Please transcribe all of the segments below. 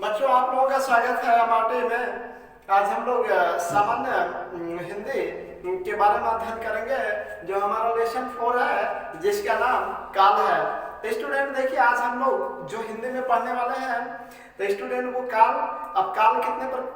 बच्चों, आप लोगों का स्वागत है एमआरटी में। आज हम लोग सामान्य हिंदी के बारे में अध्ययन करेंगे, जो हमारा लेसन 4 है, जिसका नाम काल है। तो स्टूडेंट देखिए, आज हम लोग जो हिंदी में पढ़ने वाले हैं, तो स्टूडेंट वो काल, अब काल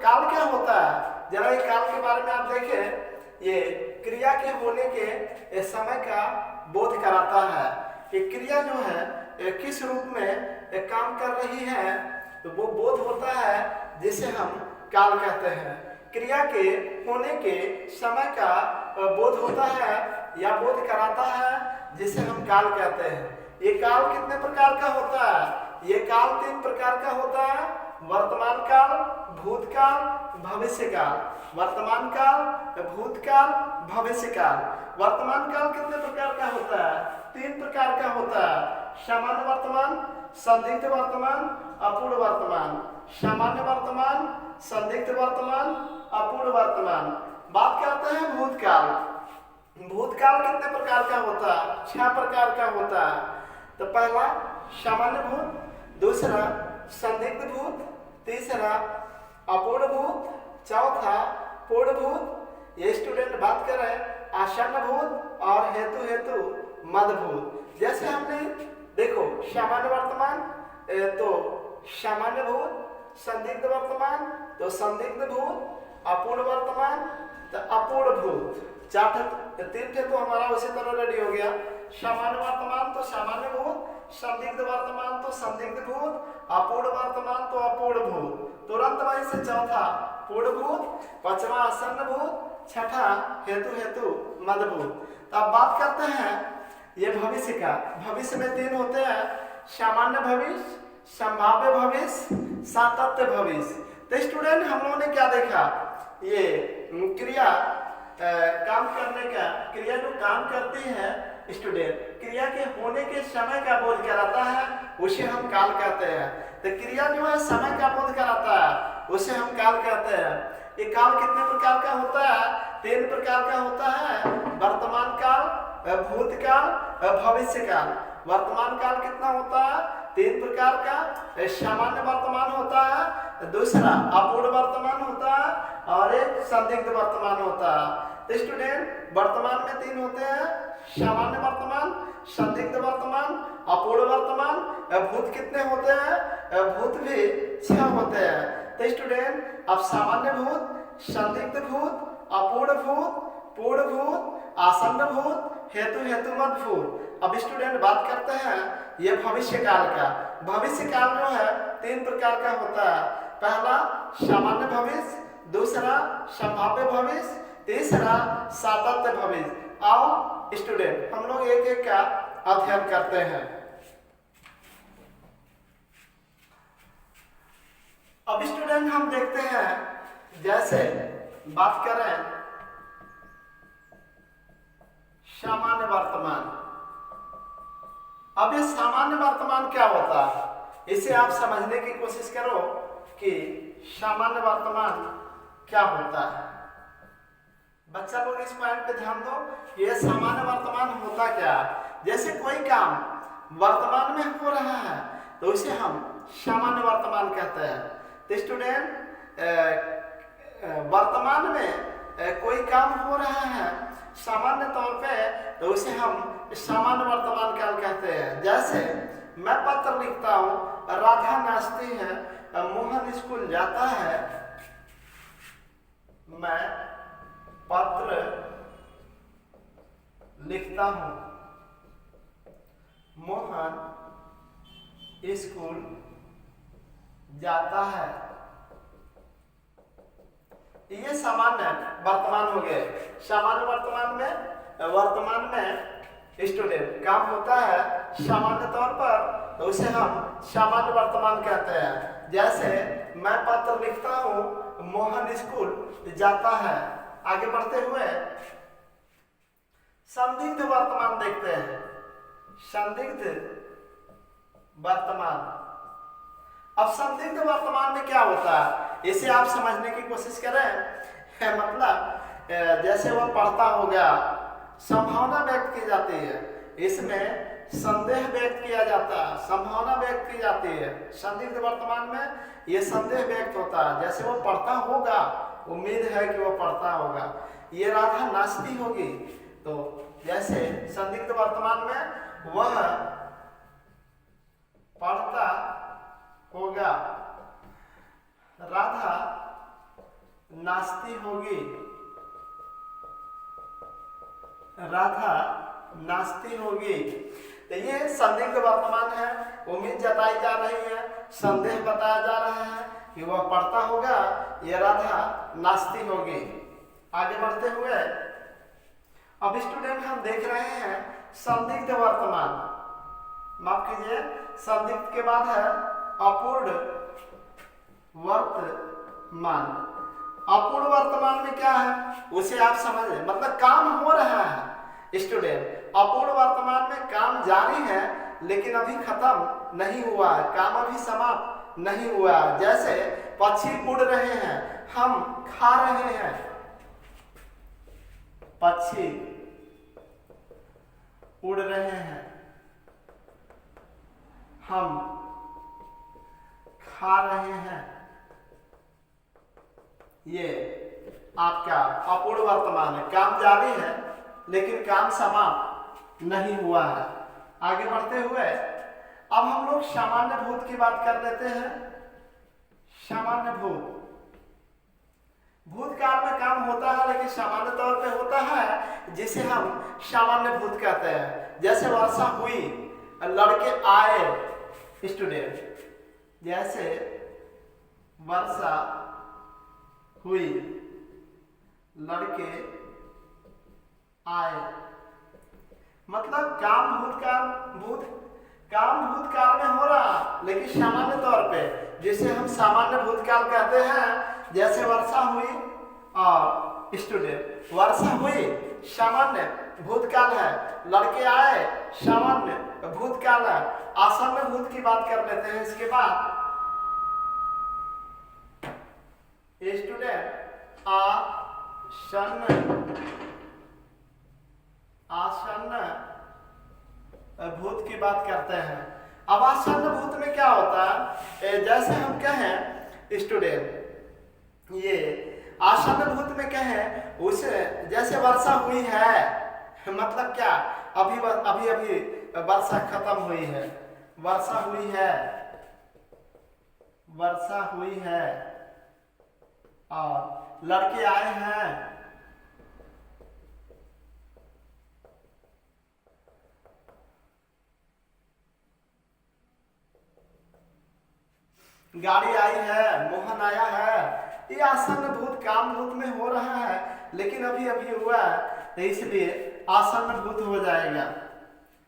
काल क्या होता है, जरा ये काल के बारे में आप देखें। ये क्रिया के होने के समय का बोध कराता है। ये क्रिया जो है किस रूप में काम कर रही है, तो वो बोध होता है, जिसे हम काल कहते हैं। क्रिया के होने के समय का बोध होता है या बोध कराता है, जिसे हम काल कहते हैं। ये काल कितने प्रकार का होता है? ये काल 3 प्रकार का होता है: वर्तमान काल, भूतकाल, भविष्य काल। वर्तमान काल, भूतकाल, भविष्य काल। वर्तमान काल कितने प्रकार का होता है? 3 प्रकार का होता है: सामान्य वर्तमान, संदिग्ध वर्तमान, अपूर्ण वर्तमान। सामान्य वर्तमान, संदिग्ध वर्तमान, अपूर्ण वर्तमान। बात करते हैं भूतकाल। भूतकाल कितने प्रकार का होता है? 6 प्रकार का होता है। तो पहला सामान्य भूत, दूसरा संदिग्ध भूत, तीसरा अपूर्ण भूत, चौथा पूर्ण भूत। ये स्टूडेंट बात करें आसन्न भूत और हेतु मध्य भूत। जैसे हमने देखो, सामान्य वर्तमान तो सामान्य भूत, संदिग्ध वर्तमान तो संदिग्ध भूत, अपूर्ण वर्तमान तो अपूर्ण भूत। 3 तो हमारा उसी तरह रेडी हो गया। सामान्य वर्तमान तो सामान्य भूत, संदिग्ध वर्तमान तो संदिग्ध भूत, अपूर्ण वर्तमान तो अपूर्ण भूत। तुरंत वहीं से चौथा पूर्ण भूत, पांचवा आसन्न भूत, छठा हेतु मध्य भूत। तो अब बात करते हैं ये भविष्य का। भविष्य में 3 होते हैं: सामान्य भविष्य, संभाव्य भविष्य, सातत्य भविष्य। तो स्टूडेंट, हम लोगों ने क्या देखा? ये क्रिया काम करने का, क्रिया जो काम करती है स्टूडेंट, क्रिया के होने के समय का बोध कराता है, उसे हम काल कहते हैं। तो क्रिया जो है समय का बोध कराता है, उसे हम काल कहते हैं। ये काल कितने प्रकार का होता है? 3 प्रकार का होता है: वर्तमान काल, भूतकाल, भविष्य काल। वर्तमान काल कितना होता है? 3 प्रकार का। सामान्य वर्तमान होता है, दूसरा अपूर्ण वर्तमान होता है और एक संदिग्ध वर्तमान होता है। तो स्टूडेंट, वर्तमान में 3 होते हैं: सामान्य वर्तमान, संदिग्ध वर्तमान, अपूर्ण वर्तमान। भूत कितने होते हैं? भूत भी 6 होते हैं। तो स्टूडेंट, अब सामान्य भूत, संदिग्ध भूत, अपूर्ण भूत, पूर्ण भूत, आसन्न भूत, हेतु मध्य भूत। अब स्टूडेंट बात करते हैं ये भविष्य काल का। भविष्य काल जो है 3 प्रकार का होता है: पहला सामान्य भविष्य, दूसरा संभाव्य भविष्य, तीसरा सातत्य भविष्य। आओ स्टूडेंट, हम लोग एक एक का अध्ययन करते हैं। अब स्टूडेंट, हम देखते हैं, जैसे बात करें सामान्य वर्तमान। अब ये सामान्य वर्तमान क्या होता है, इसे आप समझने की कोशिश करो कि सामान्य वर्तमान क्या होता है। बच्चा लोग इस पॉइंट पे ध्यान दो, ये सामान्य वर्तमान होता क्या। जैसे कोई काम वर्तमान में हो रहा है, तो उसे हम सामान्य वर्तमान कहते हैं। तो स्टूडेंट, वर्तमान में कोई काम हो रहा है सामान्य तौर पे, तो उसे हम सामान्य वर्तमान काल कहते हैं। जैसे मैं पत्र लिखता हूँ, राधा नाचती है, मोहन स्कूल जाता है। मैं पत्र लिखता हूँ, मोहन स्कूल जाता है। ये सामान्य वर्तमान हो गए। सामान्य वर्तमान में स्टूडेंट काम होता है सामान्य तौर पर, तो उसे हम सामान्य वर्तमान कहते हैं। जैसे मैं पत्र लिखता हूँ, मोहन स्कूल जाता है। आगे बढ़ते हुए संदिग्ध वर्तमान देखते हैं। संदिग्ध वर्तमान। अब संदिग्ध वर्तमान में क्या होता है, इसे आप समझने की कोशिश करें। मतलब जैसे वह पढ़ता हो गया, संभावना व्यक्त की जाती है। इसमें संदेह व्यक्त किया जाता है, संभावना व्यक्त की जाती है। संदिग्ध वर्तमान में ये संदेह व्यक्त होता है, जैसे वो पढ़ता होगा, उम्मीद है कि वो पढ़ता होगा। ये राधा नाचती होगी, तो जैसे संदिग्ध वर्तमान में वह पढ़ता होगा, राधा नाचती होगी, राधा नाचती होगी। तो ये संदिग्ध वर्तमान है, उम्मीद जताई जा रही है, संदेह बताया जा रहा है कि वह पढ़ता होगा, ये राधा नाचती होगी। आगे बढ़ते हुए अब स्टूडेंट हम देख रहे हैं संदिग्ध वर्तमान, माफ कीजिए, संदिग्ध के बाद है अपूर्ण वर्तमान। अपूर्ण वर्तमान में क्या है उसे आप समझे, मतलब काम हो रहा है स्टूडेंट। अपूर्ण वर्तमान में काम जारी है लेकिन अभी खत्म नहीं हुआ, काम अभी समाप्त नहीं हुआ। जैसे पक्षी उड़ रहे हैं, हम खा रहे हैं, पक्षी उड़ रहे हैं, हम खा रहे हैं। ये आपका अपूर्ण वर्तमान है, काम जारी है लेकिन काम समाप्त नहीं हुआ है। आगे बढ़ते हुए अब हम लोग सामान्य भूत की बात कर लेते हैं। सामान्य भूत, भूतकाल में काम होता है लेकिन सामान्य तौर पे होता है, जिसे हम सामान्य भूत कहते हैं। जैसे वर्षा हुई, लड़के आए स्टूडेंट, जैसे वर्षा हुई, लड़के आए, मतलब काम भूतकाल में हो रहा लेकिन सामान्य तौर पे, जिसे हम सामान्य भूतकाल कहते हैं। जैसे वर्षा हुई और स्टूडेंट, वर्षा हुई सामान्य भूतकाल है, लड़के आए सामान्य भूतकाल है। आसन्न भूत की बात कर लेते हैं इसके बाद। स्टूडेंट आसन्न भूत की बात करते हैं। अब आसन्न भूत में क्या होता है, जैसे हम कहें स्टूडेंट, ये आसन्न भूत में कहें उसे, जैसे वर्षा हुई है, मतलब क्या, अभी वर्षा खत्म हुई है, वर्षा हुई है, वर्षा हुई है और लड़के आए हैं, गाड़ी आई है, मोहन आया है। ये आसन्न भूत काम भूत में हो रहा है लेकिन अभी हुआ है, तो इसलिए आसन्न भूत हो जाएगा।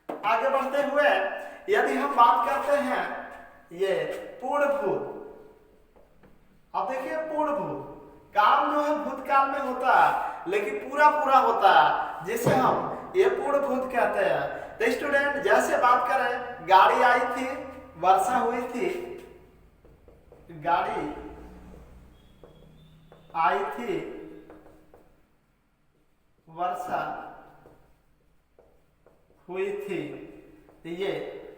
आगे बढ़ते हुए यदि हम बात करते हैं ये पूर्ण भूत, अब देखिए पूर्ण भूत, काम जो है भूतकाल में होता है लेकिन पूरा होता है, जिसे हम ये पूर्ण भूत कहते हैं। तो स्टूडेंट जैसे बात करें, गाड़ी आई थी, वर्षा हुई थी, गाड़ी आई थी, वर्षा हुई थी, तो ये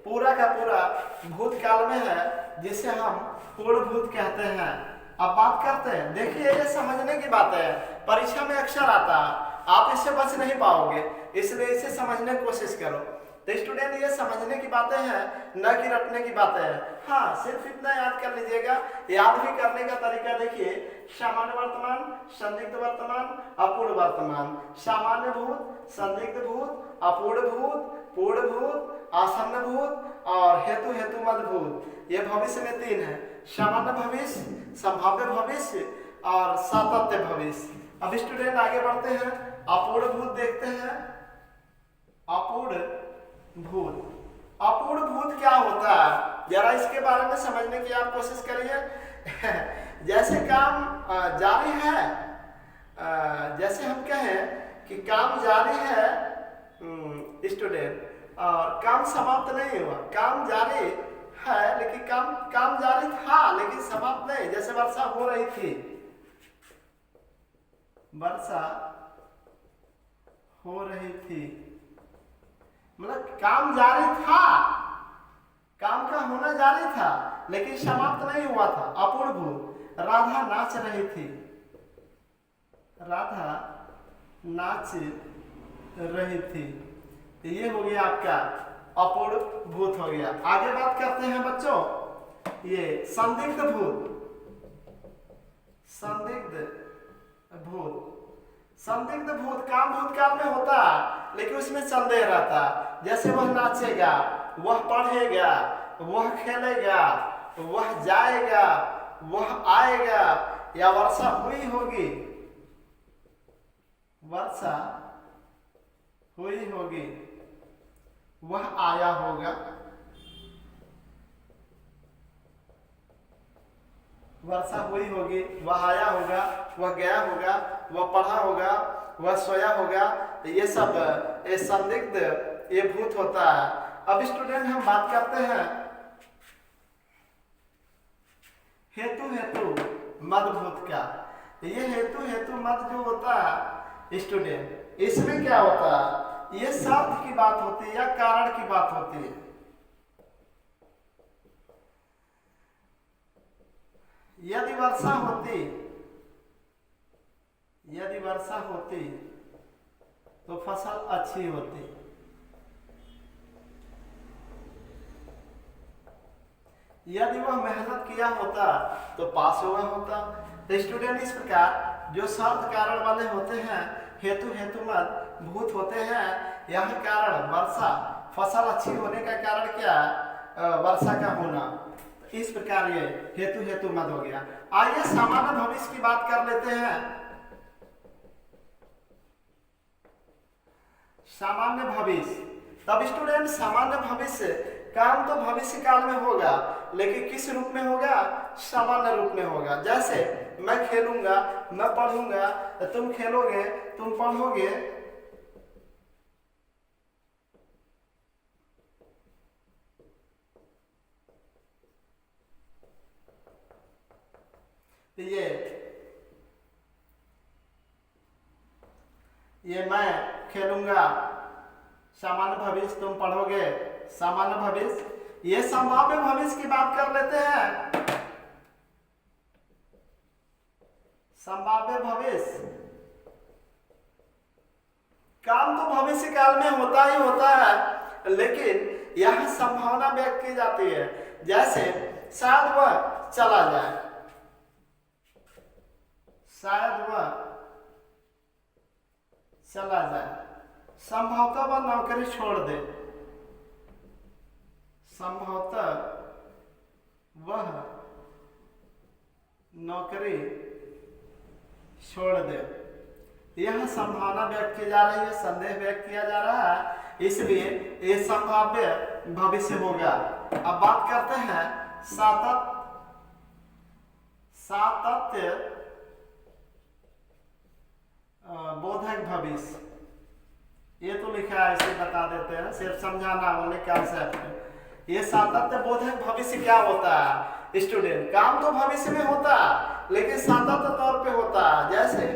पूरा का पूरा भूतकाल में है, जिसे हम पूर्ण भूत कहते हैं। अब बात करते हैं, देखिए ये समझने की बात है, परीक्षा में अक्सर आता है, आप इससे बच नहीं पाओगे, इसलिए इसे समझने की कोशिश करो। तो स्टूडेंट ये समझने की बातें हैं, न कि रटने की बातें हैं। हाँ, सिर्फ इतना याद कर लीजिएगा। याद भी करने का तरीका देखिए, सामान्य वर्तमान, संदिग्ध वर्तमान, अपूर्ण वर्तमान, सामान्य भूत, संदिग्ध भूत, अपूर्ण भूत, पूर्ण भूत, आसन्न भूत और हेतु मद भूत। ये भविष्य में 3 है, सामान्य भविष्य, संभाव्य भविष्य और सातत्य भविष्य। अब स्टूडेंट आगे बढ़ते हैं, अपूर्ण भूत देखते हैं। अपूर्ण भूत क्या होता है, जरा इसके बारे में समझने की आप कोशिश करिए। जैसे काम जारी है, जैसे हम कहें कि काम जारी है स्टूडेंट, और काम समाप्त नहीं हुआ, काम जारी है लेकिन काम जारी था लेकिन समाप्त नहीं। जैसे वर्षा हो रही थी, वर्षा हो रही थी, मतलब काम जारी था, काम का होना जारी था लेकिन समाप्त नहीं हुआ था। अपूर्ण भूत, राधा नाच रही थी, राधा नाच रही थी। तो ये हो गया आपका अपूर्ण भूत हो गया। आगे बात करते हैं बच्चों, ये संदिग्ध भूत, संदिग्ध भूत। संदिग्ध भूत काम भूतकाल में होता लेकिन उसमें संदेह रहता, जैसे वह नाचेगा, वह पढ़ेगा, वह खेलेगा, वह जाएगा, वह आएगा, या वर्षा हुई होगी, वर्षा हुई होगी, वह आया होगा, वर्षा हुई होगी, वह आया होगा, वह गया होगा, वह पढ़ा होगा, वह सोया होगा। तो ये सब ये संदिग्ध ये भूत होता है। अब स्टूडेंट हम बात करते हैं हेतु हेतु मद भूत का। ये हेतु हेतु मद जो होता है स्टूडेंट, इसमें क्या होता है, ये शर्त की बात होती है या कारण की बात होती है। यदि वर्षा होती, यदि वर्षा होती तो फसल अच्छी होती, यदि वह मेहनत किया होता तो पास हुआ होता। तो स्टूडेंट इस प्रकार जो शर्त कारण वाले होते हैं हेतु हेतुमत भूत होते हैं। यह कारण वर्षा, फसल अच्छी होने का कारण क्या, वर्षा का होना। इस प्रकार ये हेतु हेतु मत हो गया। आइए सामान्य भविष्य की बात कर लेते हैं। सामान्य भविष्य, तब स्टूडेंट सामान्य भविष्य काम तो भविष्य काल में होगा लेकिन किस रूप में होगा, सामान्य रूप में होगा। जैसे मैं खेलूंगा, मैं पढ़ूंगा, तुम खेलोगे, तुम पढ़ोगे, ये मैं खेलूंगा, सामान्य भविष्य, तुम पढ़ोगे, सामान्य भविष्य। ये संभाव्य भविष्य की बात कर लेते हैं। संभाव्य भविष्य काम तो भविष्य काल में होता ही होता है लेकिन यह संभावना व्यक्त की जाती है। जैसे शायद वह चला जाए, शायद वह चला जाए, संभवतः वह नौकरी छोड़ दे, संभवतः वह नौकरी छोड़ दे। यह संभावना व्यक्त की जा रही है, संदेह व्यक्त किया जा रहा है, इसलिए ये संभाव्य भविष्य होगा। अब बात करते हैं सातत्य बोधक भविष्य। ये तो लिखा है, इसे बता देते हैं, सिर्फ समझाना वाले कंसेप्ट। ये सातत्य बोधक भविष्य क्या होता है स्टूडेंट, काम तो भविष्य में होता लेकिन सातत्य तौर पे होता। जैसे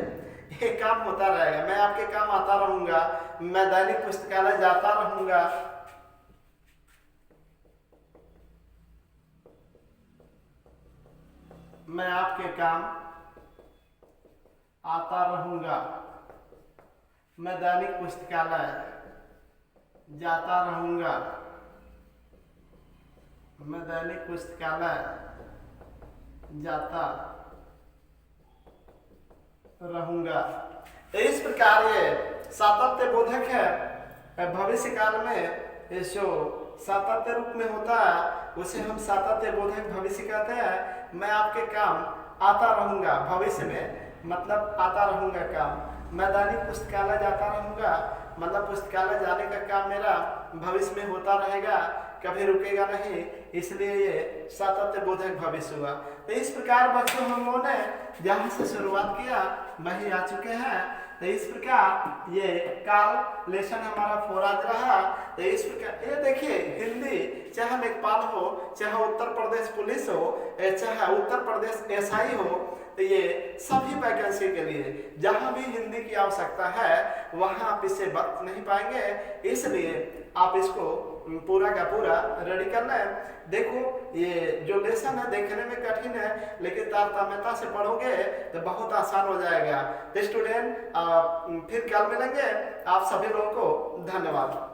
ये काम होता रहेगा, मैं आपके काम आता रहूंगा, मैं दैनिक पुस्तकालय जाता रहूंगा, मैं आपके काम आता रहूंगा, मैं दैनिक पुस्तकालय जाता रहूंगा, मैं दैनिक पुस्तकालय जाता रहूंगा। तो इस प्रकार ये सातत्य बोधक है। भविष्य काल में जो सातत्य रूप में होता है उसे हम सातत्य बोधक भविष्य कहते हैं। मैं आपके काम आता रहूंगा, भविष्य में मतलब आता रहूंगा काम। मैं दैनिक पुस्तकालय जाता रहूंगा, मतलब पुस्तकालय जाने का काम मेरा भविष्य में होता रहेगा, कभी रुकेगा नहीं, इसलिए ये सातत्य बोधक भविष्य हुआ। तो इस प्रकार बच्चों हम लोगों ने जहाँ से शुरुआत किया वहीं आ चुके हैं। तो इस प्रकार ये काल लेसन हमारा 4 आज रहा। तो इस प्रकार ये देखिए हिंदी, चाहे लेखपाल हो, चाहे उत्तर प्रदेश पुलिस हो, चाहे उत्तर प्रदेश एसआई हो, तो ये सभी वैकेंसी के लिए जहां भी हिंदी की आवश्यकता है वहां आप इसे बरत नहीं पाएंगे। इसलिए आप इसको पूरा का पूरा रेडी कर लें। देखो ये जो लेसन है देखने में कठिन है, लेकिन तारतम्यता से पढ़ोगे तो बहुत आसान हो जाएगा। तो स्टूडेंट फिर कल मिलेंगे। आप सभी लोगों को धन्यवाद।